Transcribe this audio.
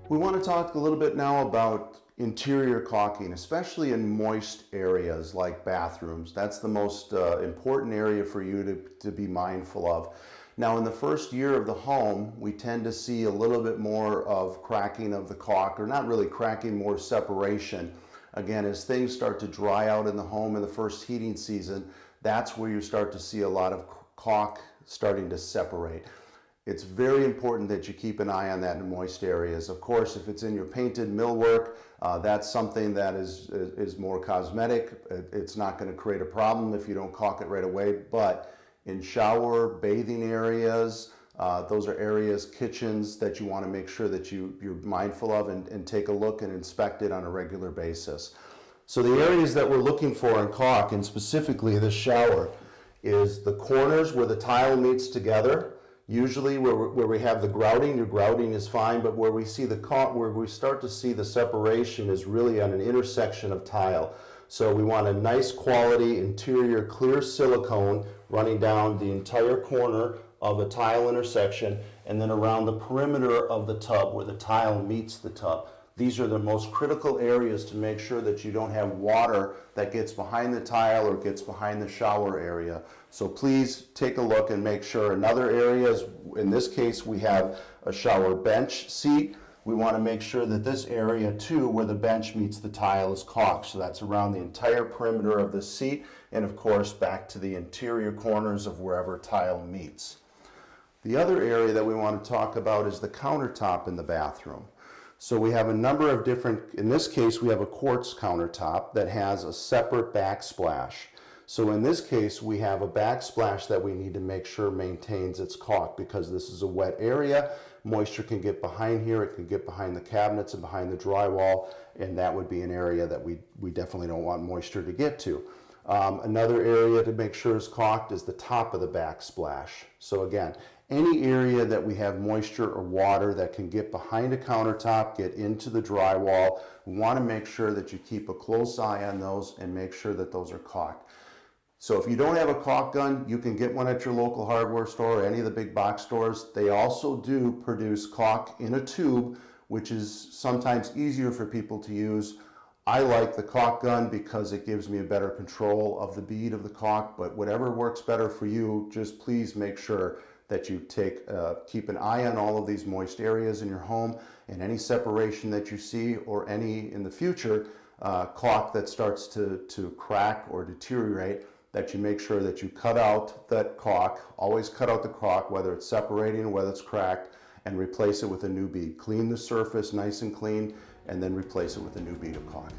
We want to talk a little bit now about interior caulking, especially in moist areas like bathrooms. That's the most important area for you to be mindful of. Now, in the first year of the home, we tend to see a little bit more of cracking of the caulk, or not really cracking, more separation. Again, as things start to dry out in the home in the first heating season, that's where you start to see a lot of caulk starting to separate. It's very important that you keep an eye on that in moist areas. Of course, if it's in your painted millwork, that's something that is more cosmetic. It's not going to create a problem if you don't caulk it right away. But in shower, bathing areas, those are areas, kitchens, that you want to make sure that you're mindful of and take a look and inspect it on a regular basis. So the areas that we're looking for in caulk, and specifically the shower, is the corners where the tile meets together. Usually where we have the grouting, your grouting is fine, but where we see the caulk, where we start to see the separation is really on an intersection of tile. So we want a nice quality interior clear silicone running down the entire corner of a tile intersection and then around the perimeter of the tub where the tile meets the tub. These are the most critical areas to make sure that you don't have water that gets behind the tile or gets behind the shower area. So please take a look and make sure. Another area is, in this case, we have a shower bench seat. We want to make sure that this area too, where the bench meets the tile, is caulked. So that's around the entire perimeter of the seat, and of course back to the interior corners of wherever tile meets. The other area that we want to talk about is the countertop in the bathroom. So we have a number of different, in this case we have a quartz countertop that has a separate backsplash. So in this case we have a backsplash that we need to make sure maintains its caulk, because this is a wet area. Moisture can get behind here, it can get behind the cabinets and behind the drywall, and that would be an area that we definitely don't want moisture to get to. Another area to make sure is caulked is the top of the backsplash. So again, any area that we have moisture or water that can get behind a countertop, get into the drywall, we want to make sure that you keep a close eye on those and make sure that those are caulked. So if you don't have a caulk gun, you can get one at your local hardware store or any of the big box stores. They also do produce caulk in a tube, which is sometimes easier for people to use. I like the caulk gun because it gives me a better control of the bead of the caulk, but whatever works better for you, just please make sure that you keep an eye on all of these moist areas in your home, and any separation that you see, or any in the future caulk that starts to crack or deteriorate, that you make sure that you cut out that caulk. Always cut out the caulk, whether it's separating or whether it's cracked, and replace it with a new bead. Clean the surface nice and clean, and then replace it with a new bead of caulk.